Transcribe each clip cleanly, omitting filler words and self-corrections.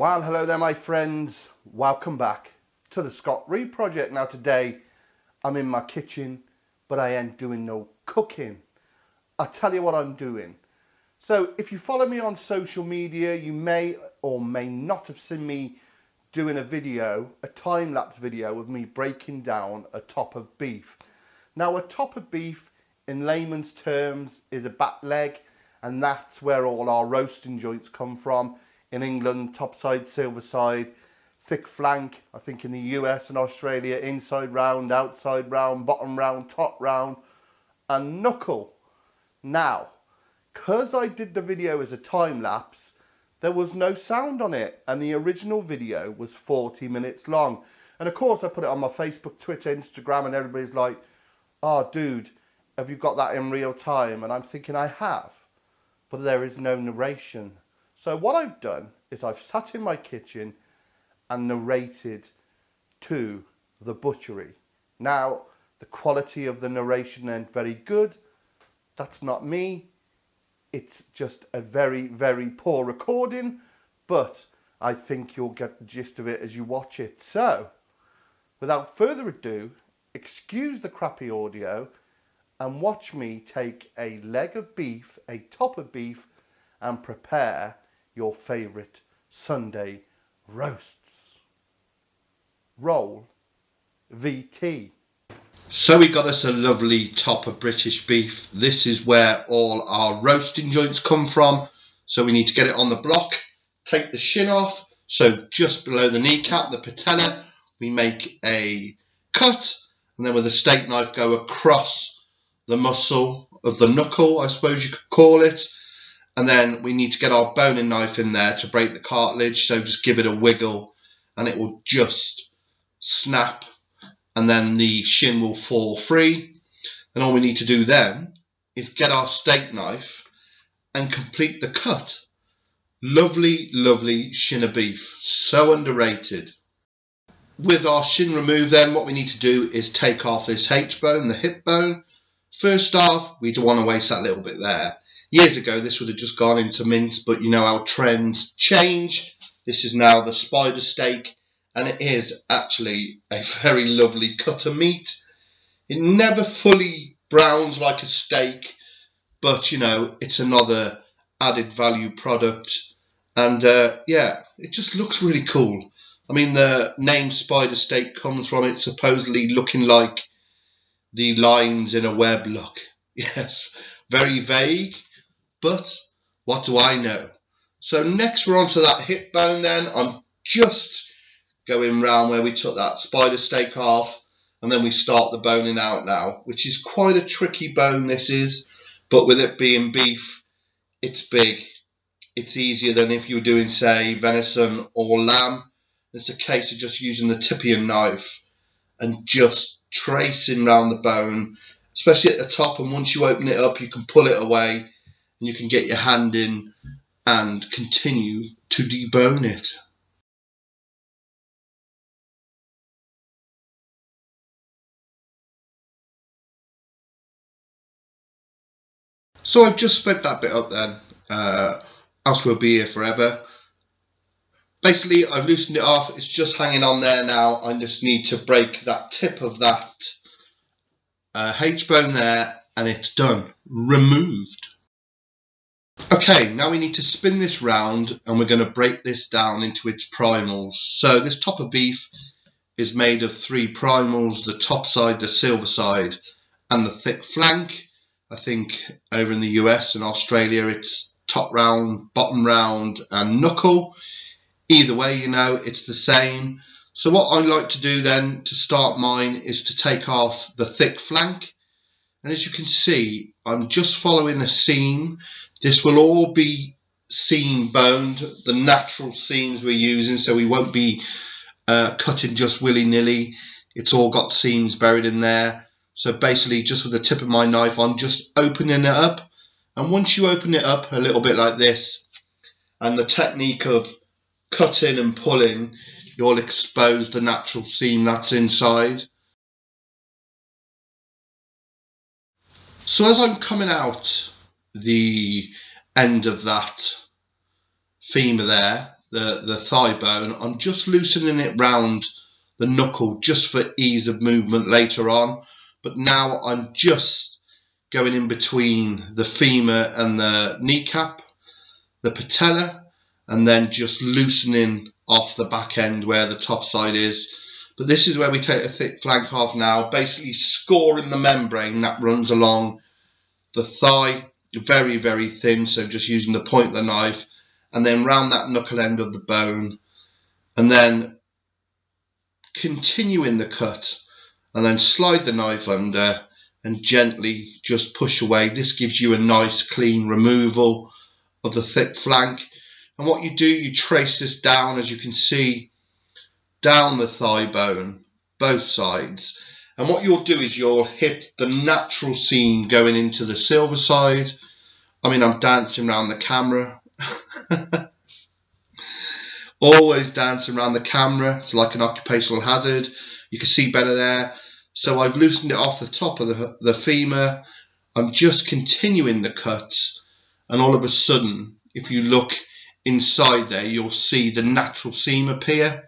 Well, hello there my friends, welcome back to the Scott Reed Project. Now today I'm in my kitchen, but I ain't doing no cooking. I'll tell you what I'm doing. So if you follow me on social media, you may or may not have seen me doing a video, a time-lapse video of me breaking down a top of beef. Now a top of beef in layman's terms is a back leg, and that's where all our roasting joints come from. In England, topside, silverside, thick flank. I think in the US and Australia, inside round, outside round, bottom round, top round, and knuckle. Now, because I did the video as a time lapse, there was no sound on it, and the original video was 40 minutes long. And of course I put it on my Facebook, Twitter, Instagram, and everybody's like, oh dude, have you got that in real time? And I'm thinking I have, but there is no narration. So what I've done is I've sat in my kitchen and narrated to the butchery. Now, the quality of the narration ain't very good. That's not me. It's just a very, very poor recording, but I think you'll get the gist of it as you watch it. So, without further ado, excuse the crappy audio and watch me take a leg of beef, a top of beef, and prepare your favourite Sunday roasts. Roll VT. So we got us a lovely top of British beef. This is where all our roasting joints come from. So we need to get it on the block, take the shin off. So just below the kneecap, the patella, we make a cut, and then with a steak knife go across the muscle of the knuckle, I suppose you could call it. And then we need to get our boning knife in there to break the cartilage. So just give it a wiggle and it will just snap, and then the shin will fall free. And all we need to do then is get our steak knife and complete the cut. Lovely, lovely shin of beef. So underrated. With our shin removed then, what we need to do is take off this H-bone, the hip bone. First off, we don't want to waste that little bit there. Years ago, this would have just gone into mince, but you know how trends change. This is now the spider steak, and it is actually a very lovely cut of meat. It never fully browns like a steak, but you know, it's another added value product. And yeah, it just looks really cool. I mean, the name spider steak comes from it supposedly looking like the lines in a web look. Yes, very vague. But what do I know? So next we're on to that hip bone then. I'm just going round where we took that spider steak off, and then we start the boning out now, which is quite a tricky bone this is, but with it being beef, it's big. It's easier than if you were doing, say, venison or lamb. It's a case of just using the tip of your knife and just tracing round the bone, especially at the top, and once you open it up you can pull it away and you can get your hand in and continue to debone it. So I've just sped that bit up then, else we'll be here forever. Basically I've loosened it off, it's just hanging on there now. I just need to break that tip of that H-bone there, and it's done, removed. Okay, now we need to spin this round and we're going to break this down into its primals. So this top of beef is made of 3 primals, the topside, the silverside, and the thick flank. I think over in the US and Australia it's top round, bottom round, and knuckle. Either way, you know, it's the same. So what I like to do then to start mine is to take off the thick flank. And as you can see, I'm just following a seam. This will all be seam boned, the natural seams we're using, so we won't be cutting just willy-nilly. It's all got seams buried in there. So basically, just with the tip of my knife, I'm just opening it up. And once you open it up a little bit like this, and the technique of cutting and pulling, you'll expose the natural seam that's inside. So as I'm coming out the end of that femur there, the thigh bone, I'm just loosening it round the knuckle just for ease of movement later on. But now I'm just going in between the femur and the kneecap, the patella, and then just loosening off the back end where the top side is. But this is where we take the thick flank off now, basically scoring the membrane that runs along the thigh, very, very thin, so just using the point of the knife, and then round that knuckle end of the bone, and then continuing the cut, and then slide the knife under and gently just push away. This gives you a nice clean removal of the thick flank. And what you do, you trace this down, as you can see, down the thigh bone, both sides. And what you'll do is you'll hit the natural seam going into the silver side. I mean, I'm dancing around the camera. Always dancing around the camera. It's like an occupational hazard. You can see better there. So I've loosened it off the top of the femur. I'm just continuing the cuts. And all of a sudden, if you look inside there, you'll see the natural seam appear.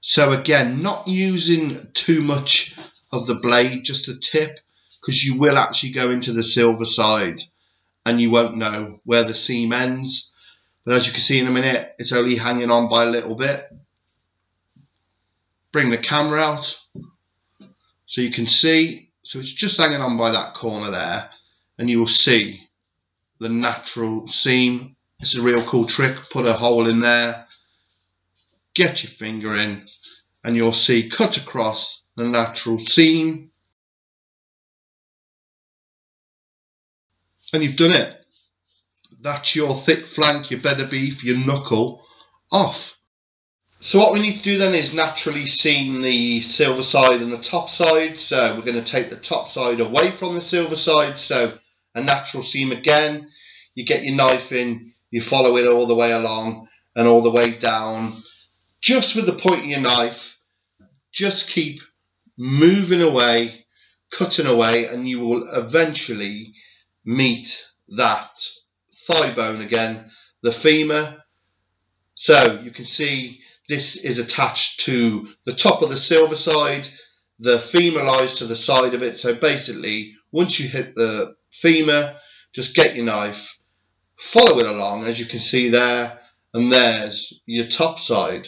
So again, not using too much of the blade, just the tip, because you will actually go into the silver side and you won't know where the seam ends. But as you can see in a minute, it's only hanging on by a little bit. Bring the camera out so you can see. So it's just hanging on by that corner there, and you will see the natural seam. It's a real cool trick. Put a hole in there, get your finger in, and you'll see cut across the natural seam. And you've done it. That's your thick flank, your bed of beef, your knuckle off. So what we need to do then is naturally seam the silver side and the top side. So we're going to take the top side away from the silver side. So a natural seam again. You get your knife in, you follow it all the way along and all the way down. Just with the point of your knife, just keep moving away, cutting away, and you will eventually meet that thigh bone again, the femur. So you can see this is attached to the top of the silver side. The femur lies to the side of it. So basically, once you hit the femur, just get your knife, follow it along, as you can see there, and there's your top side.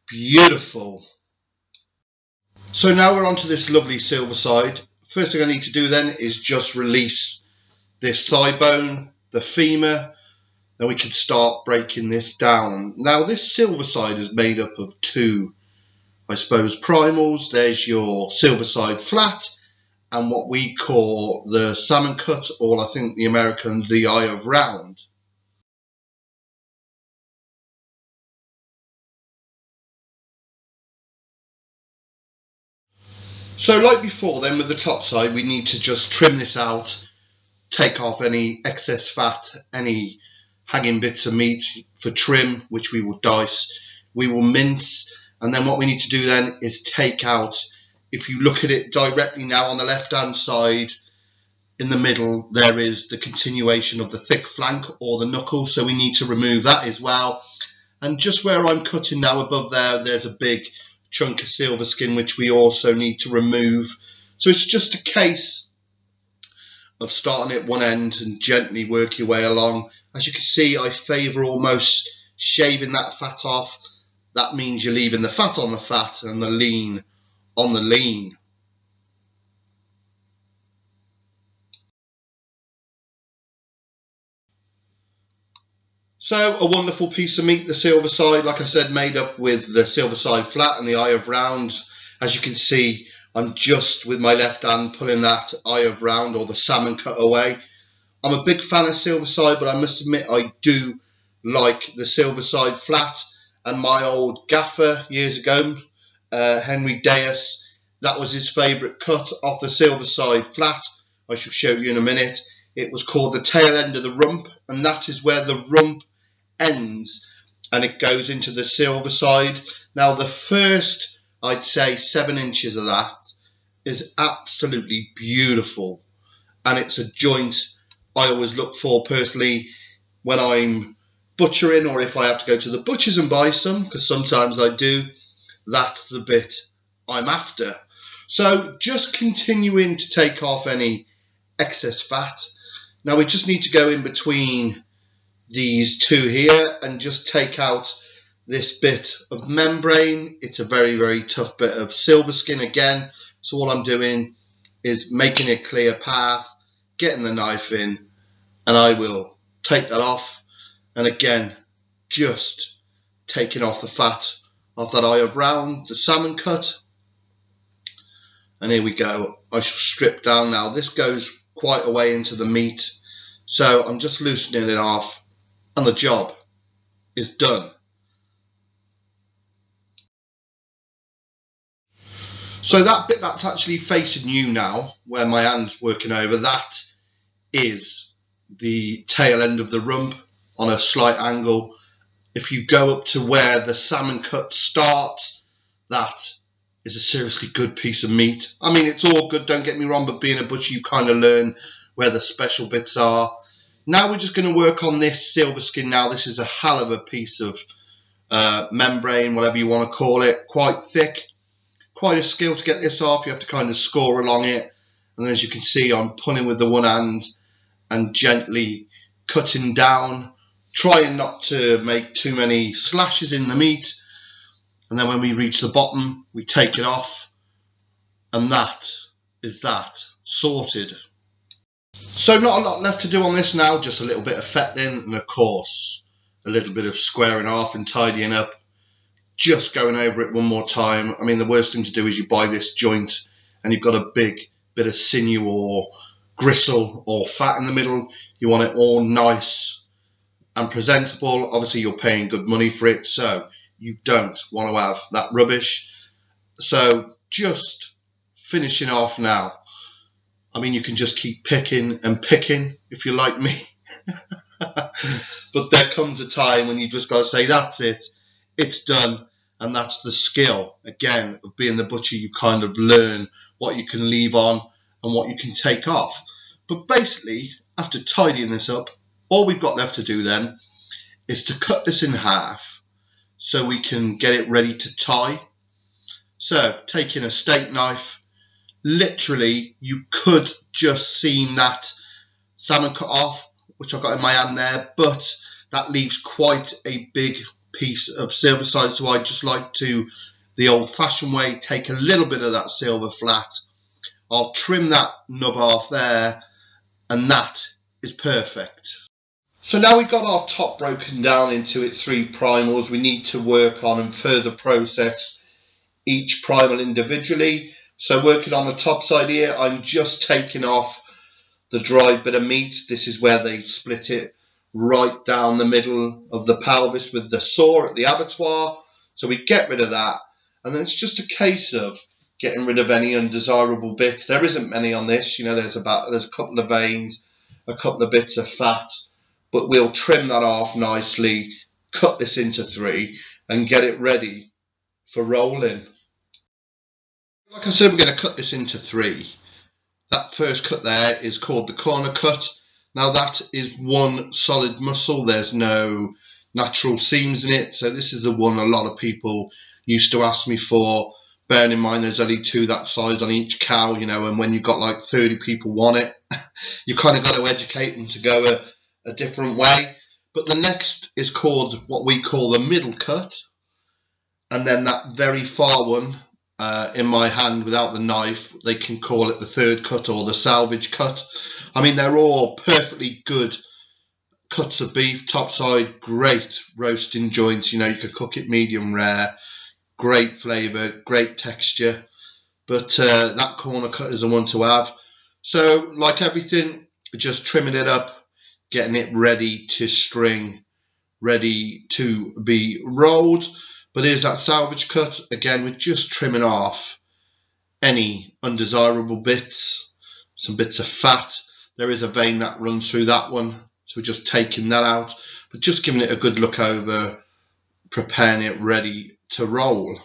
Beautiful. So now we're onto this lovely silver side. First thing I need to do then is just release this thigh bone, the femur. Then we can start breaking this down. Now this silver side is made up of two, I suppose, primals. There's your silver side flat and what we call the salmon cut, or I think the Americans, the eye of round. So like before then, with the top side, we need to just trim this out, take off any excess fat, any hanging bits of meat for trim, which we will dice, we will mince, and then what we need to do then is take out, if you look at it directly now on the left hand side, in the middle there is the continuation of the thick flank or the knuckle, so we need to remove that as well. And just where I'm cutting now above there, there's a big chunk of silver skin which we also need to remove. So it's just a case of starting at one end and gently work your way along. As you can see, I favour almost shaving that fat off. That means you're leaving the fat on the fat and the lean on the lean. So a wonderful piece of meat, the silver side, like I said, made up with the silver side flat and the eye of round. As you can see, I'm just with my left hand pulling that eye of round or the salmon cut away. I'm a big fan of silver side, but I must admit I do like the silver side flat. And my old gaffer years ago, Henry Deus, that was his favourite cut off the silver side flat. I shall show you in a minute. It was called the tail end of the rump, and that is where the rump ends and it goes into the silver side. Now the first, I'd say 7 inches of that is absolutely beautiful, and it's a joint I always look for personally. when I'm butchering, or if I have to go to the butcher's and buy some, because sometimes I do, that's the bit I'm after. So just continuing to take off any excess fat. Now we just need to go in between these two here and just take out this bit of membrane. It's a very, very tough bit of silver skin again. So all I'm doing is making a clear path, getting the knife in, and I will take that off. And again, just taking off the fat of that eye of round, the salmon cut. And here we go. I shall strip down now. This goes quite a way into the meat. So I'm just loosening it off and the job is done. So that bit that's actually facing you now, where my hand's working over, that is the tail end of the rump on a slight angle. If you go up to where the salmon cut starts, that is a seriously good piece of meat. I mean, it's all good, don't get me wrong, but being a butcher, you kind of learn where the special bits are. Now we're just going to work on this silver skin now. This is a hell of a piece of membrane, whatever you want to call it, quite thick. Quite a skill to get this off. You have to kind of score along it. And as you can see, I'm pulling with the one hand and gently cutting down, trying not to make too many slashes in the meat. And then when we reach the bottom, we take it off. And that is that sorted. So not a lot left to do on this now, just a little bit of fettling and of course a little bit of squaring off and tidying up. Just going over it one more time. I mean, the worst thing to do is you buy this joint and you've got a big bit of sinew or gristle or fat in the middle. You want it all nice and presentable. Obviously you're paying good money for it, so you don't want to have that rubbish. So just finishing off now. I mean, you can just keep picking and picking if you're like me. But there comes a time when you just got to say, that's it, it's done. And that's the skill, again, of being the butcher. You kind of learn what you can leave on and what you can take off. But basically, after tidying this up, all we've got left to do then is to cut this in half so we can get it ready to tie. So taking a steak knife, literally you could just seam that salmon cut off, which I've got in my hand there, but that leaves quite a big piece of silverside, so I just like to, the old-fashioned way, take a little bit of that silver flat. I'll trim that nub off there, and that is perfect. So now we've got our top broken down into its 3 primals. We need to work on and further process each primal individually. So working on the top side here, I'm just taking off the dry bit of meat. This is where they split it right down the middle of the pelvis with the saw at the abattoir. So we get rid of that, and then it's just a case of getting rid of any undesirable bits. There isn't many on this, you know, there's a couple of veins, a couple of bits of fat, but we'll trim that off nicely, cut this into 3 and get it ready for rolling. Like I said, we're going to cut this into 3. That first cut there is called the corner cut. Now that is one solid muscle. There's no natural seams in it. So this is the one a lot of people used to ask me for. Bearing in mind there's only 2 that size on each cow, you know, and when you've got like 30 people want it, you kind of got to educate them to go a different way. But the next is called what we call the middle cut. And then that very far one, in my hand without the knife, they can call it the third cut or the salvage cut. I mean, they're all perfectly good cuts of beef, topside, great roasting joints. You know, you could cook it medium rare, great flavour, great texture. But that corner cut is the one to have. So, like everything, just trimming it up, getting it ready to string, ready to be rolled. But here's that salvage cut. Again, we're just trimming off any undesirable bits, some bits of fat. There is a vein that runs through that one, so we're just taking that out, but just giving it a good look over, preparing it ready to roll.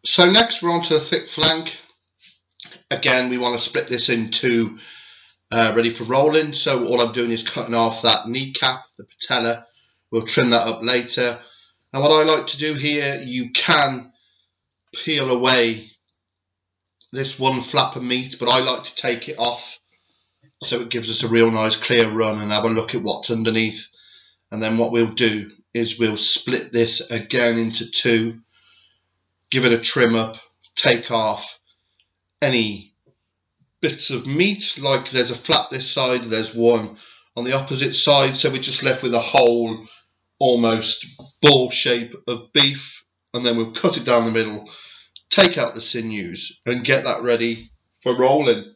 So next we're on to the thick flank. Again, we want to split this into ready for rolling. So all I'm doing is cutting off that kneecap, the patella. We'll trim that up later. And what I like to do here, you can peel away this one flap of meat, but I like to take it off so it gives us a real nice clear run and have a look at what's underneath. And then what we'll do is we'll split this again into two, give it a trim up, take off any bits of meat, like there's a flap this side, there's one on the opposite side, so we're just left with a whole almost ball shape of beef, and then we'll cut it down the middle, take out the sinews and get that ready for rolling.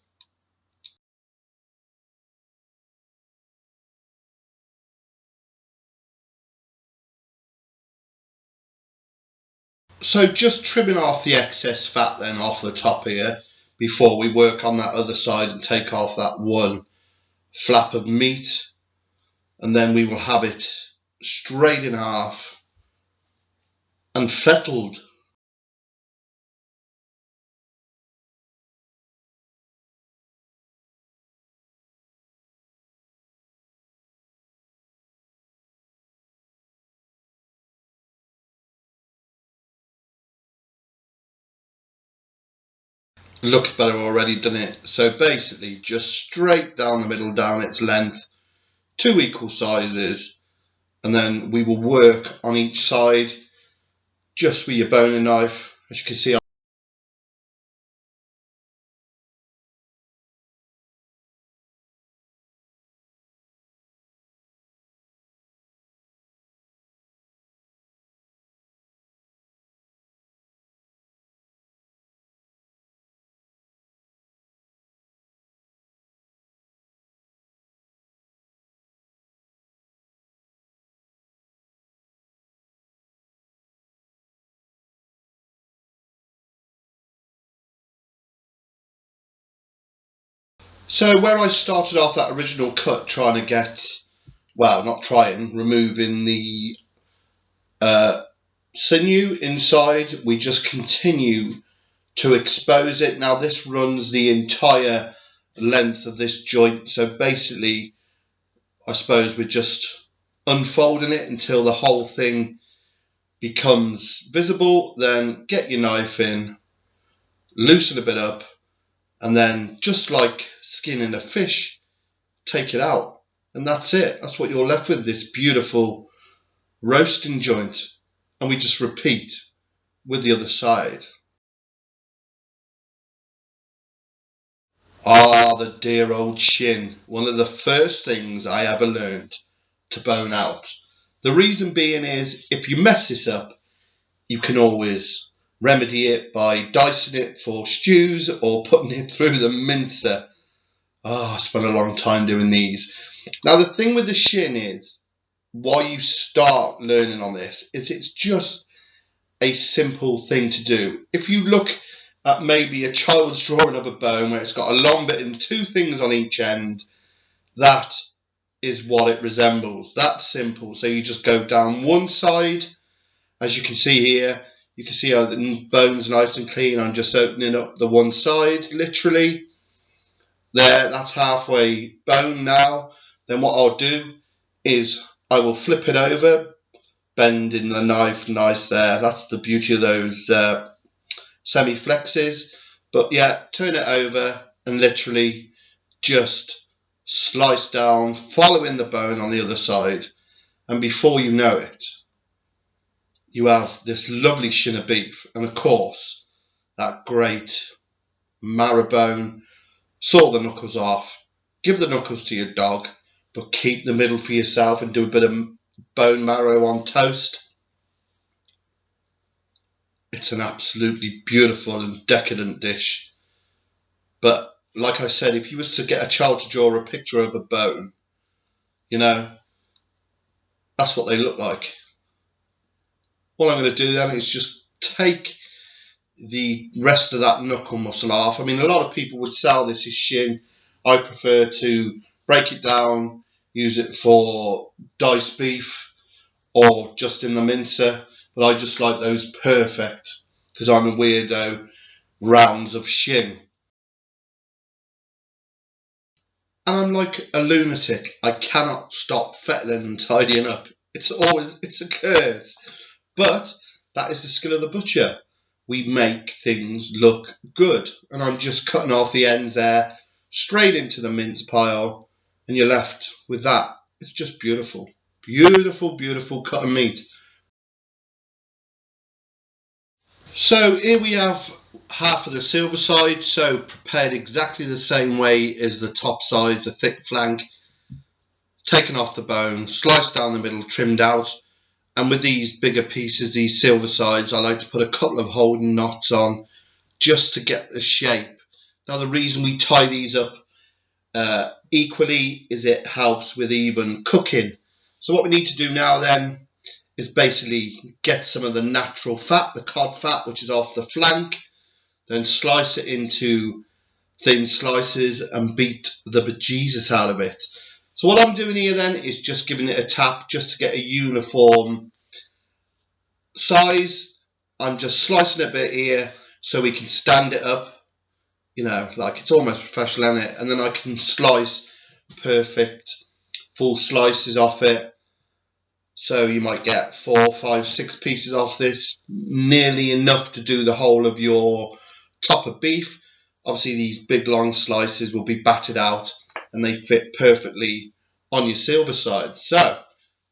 So just trimming off the excess fat then off the top here before we work on that other side and take off that one flap of meat, and then we will have it straight in half and fettled. It looks better already, doesn't it? So basically just straight down the middle, down its length, two equal sizes, and then we will work on each side just with your boning knife. As you can see, so where I started off that original cut trying to get, well, not trying, removing the sinew inside, we just continue to expose it. Now this runs the entire length of this joint, so basically I suppose we're just unfolding it until the whole thing becomes visible. Then get your knife in, loosen a bit up, and then just like skinning a fish, take it out, and that's it. That's what you're left with, this beautiful roasting joint. And we just repeat with the other side. Ah, the dear old shin, one of the first things I ever learned to bone out. The reason being is, if you mess this up, you can always remedy it by dicing it for stews or putting it through the mincer. I spent a long time doing these. Now the thing with the shin is, while you start learning on this, is it's just a simple thing to do. If you look at maybe a child's drawing of a bone where it's got a long bit and two things on each end, that is what it resembles. That's simple. So you just go down one side, as you can see here. You can see how the bone's nice and clean. I'm just opening up the one side, literally. There, that's halfway bone now. Then what I'll do is I will flip it over, bending the knife nice there. That's the beauty of those semi-flexes. But yeah, turn it over and literally just slice down, following the bone on the other side. And before you know it, you have this lovely shin of beef. And of course, that great marrow bone. Saw the knuckles off, give the knuckles to your dog, but keep the middle for yourself and do a bit of bone marrow on toast. It's an absolutely beautiful and decadent dish. But like I said, if you was to get a child to draw a picture of a bone, you know, that's what they look like. All I'm going to do then is just take the rest of that knuckle muscle off. I mean, a lot of people would sell this as shin. I prefer to break it down, use it for diced beef or just in the mincer, but I just like those perfect, because I'm a weirdo, rounds of shin. And I'm like a lunatic. I cannot stop fettling and tidying up. It's a curse. But that is the skill of the butcher. We make things look good. And I'm just cutting off the ends there, straight into the mince pile, and you're left with that. It's just beautiful. Beautiful, beautiful cut of meat. So here we have half of the silver side, so prepared exactly the same way as the top side, the thick flank. Taken off the bone, sliced down the middle, trimmed out. And with these bigger pieces, these silver sides, I like to put a couple of holding knots on just to get the shape. Now the reason we tie these up equally is it helps with even cooking. So what we need to do now then is basically get some of the natural fat, the cod fat, which is off the flank, then slice it into thin slices and beat the bejesus out of it. So what I'm doing here then is just giving it a tap just to get a uniform size. I'm just slicing a bit here so we can stand it up, you know, like it's almost professional, isn't it? And then I can slice perfect full slices off it. So you might get 4, 5, 6 pieces off this, nearly enough to do the whole of your top of beef. Obviously these big long slices will be battered out and they fit perfectly on your silver side. So,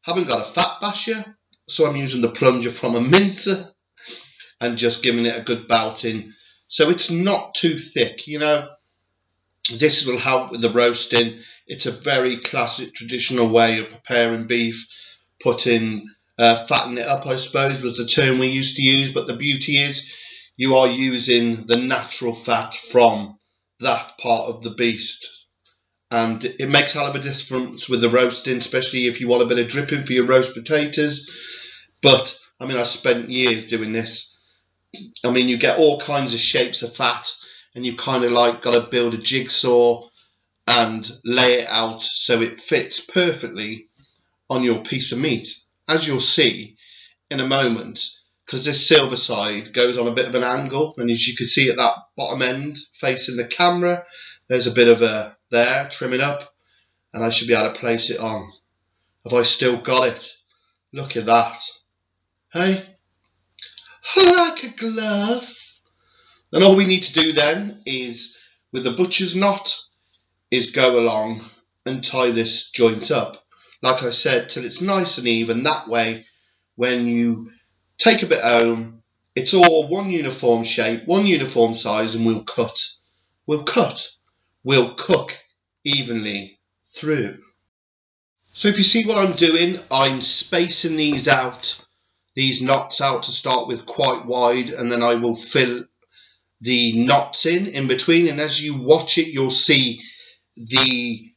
haven't got a fat basher, so I'm using the plunger from a mincer and just giving it a good bouting so it's not too thick, you know. This will help with the roasting. It's a very classic traditional way of preparing beef. Putting fatten it up, I suppose, was the term we used to use, but the beauty is you are using the natural fat from that part of the beast, and it makes a hell of a difference with the roasting, especially if you want a bit of dripping for your roast potatoes. But I mean, I spent years doing this. I mean, you get all kinds of shapes of fat, and you kind of like got to build a jigsaw and lay it out so it fits perfectly on your piece of meat, as you'll see in a moment, because this silver side goes on a bit of an angle, and as you can see at that bottom end facing the camera, there's a bit of a there trimming up, and I should be able to place it on. Have I still got it? Look at that. Hey? Like a glove. And all we need to do then is, with the butcher's knot, is go along and tie this joint up, like I said, till it's nice and even. That way, when you take a bit home, it's all one uniform shape, one uniform size, and we'll cook evenly through. So if you see what I'm doing, I'm spacing these knots out to start with quite wide, and then I will fill the knots in between, and as you watch it, you'll see the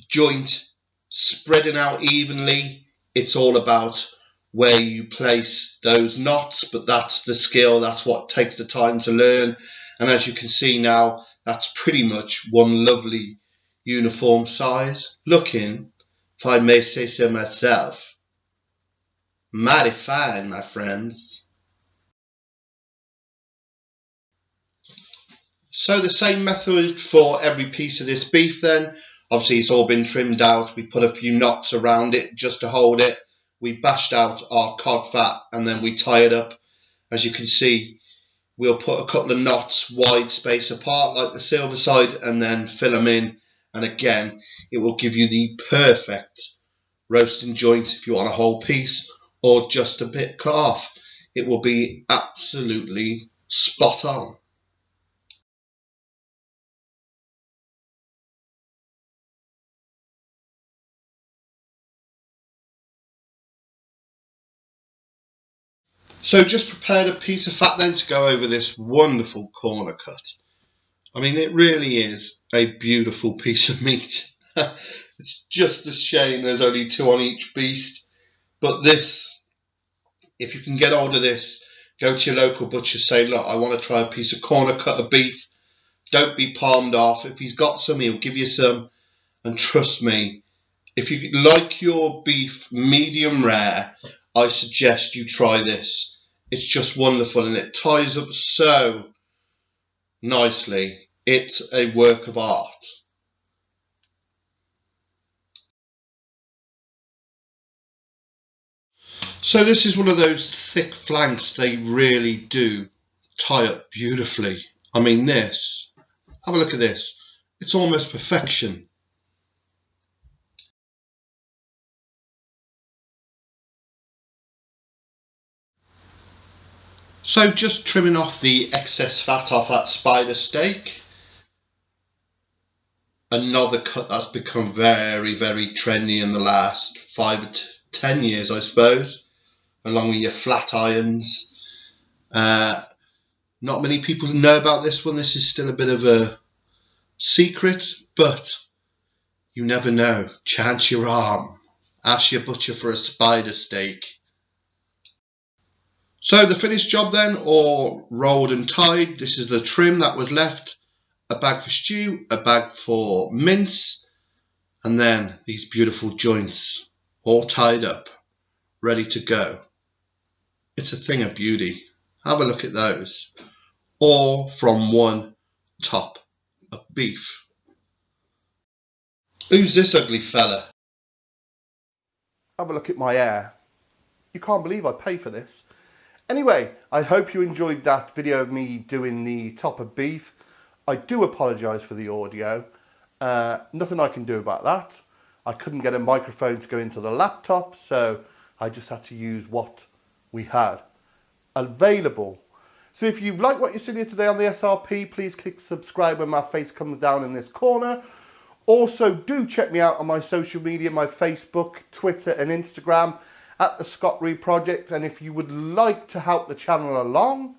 joint spreading out evenly. It's all about where you place those knots, but that's the skill, that's what takes the time to learn. And as you can see now, that's pretty much one lovely uniform size, looking, if I may say so myself, mighty fine, my friends. So the same method for every piece of this beef then. Obviously it's all been trimmed out. We put a few knots around it just to hold it. We bashed out our cod fat and then we tie it up. As you can see, we'll put a couple of knots wide space apart like the silver side and then fill them in. And again, it will give you the perfect roasting joint if you want a whole piece or just a bit cut off. It will be absolutely spot on. So just prepared a piece of fat then to go over this wonderful corner cut. I mean, it really is a beautiful piece of meat. It's just a shame there's only 2 on each beast. But this, if you can get hold of this, go to your local butcher, say, look, I want to try a piece of corner cut of beef. Don't be palmed off. If he's got some, he'll give you some. And trust me, if you like your beef medium rare, I suggest you try this. It's just wonderful and it ties up so nicely. It's a work of art. So this is one of those thick flanks. They really do tie up beautifully. I mean, this, have a look at this. It's almost perfection. So just trimming off the excess fat off that spider steak. Another cut that's become very, very trendy in the last 5 to 10 years, I suppose, along with your flat irons. Not many people know about this one. This is still a bit of a secret, but you never know. Chance your arm. Ask your butcher for a spider steak. So the finished job then, all rolled and tied. This is the trim that was left. A bag for stew, a bag for mince, and then these beautiful joints all tied up, ready to go. It's a thing of beauty. Have a look at those. All from one top of beef. Who's this ugly fella? Have a look at my hair. You can't believe I pay for this. Anyway, I hope you enjoyed that video of me doing the top of beef. I do apologise for the audio. Nothing I can do about that. I couldn't get a microphone to go into the laptop, so I just had to use what we had available. So if you've liked what you've seen here today on the SRP, please click subscribe when my face comes down in this corner. Also, do check me out on my social media, my Facebook, Twitter and Instagram at the Scott Reed Project. And if you would like to help the channel along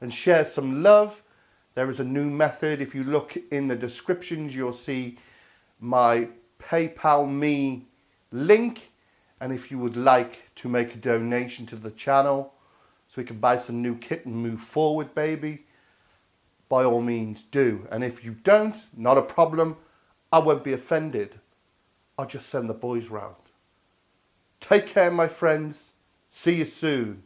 and share some love, there is a new method. If you look in the descriptions, you'll see my PayPal Me link. And if you would like to make a donation to the channel so we can buy some new kit and move forward, baby, by all means do. And if you don't, not a problem. I won't be offended. I'll just send the boys round. Take care, my friends. See you soon.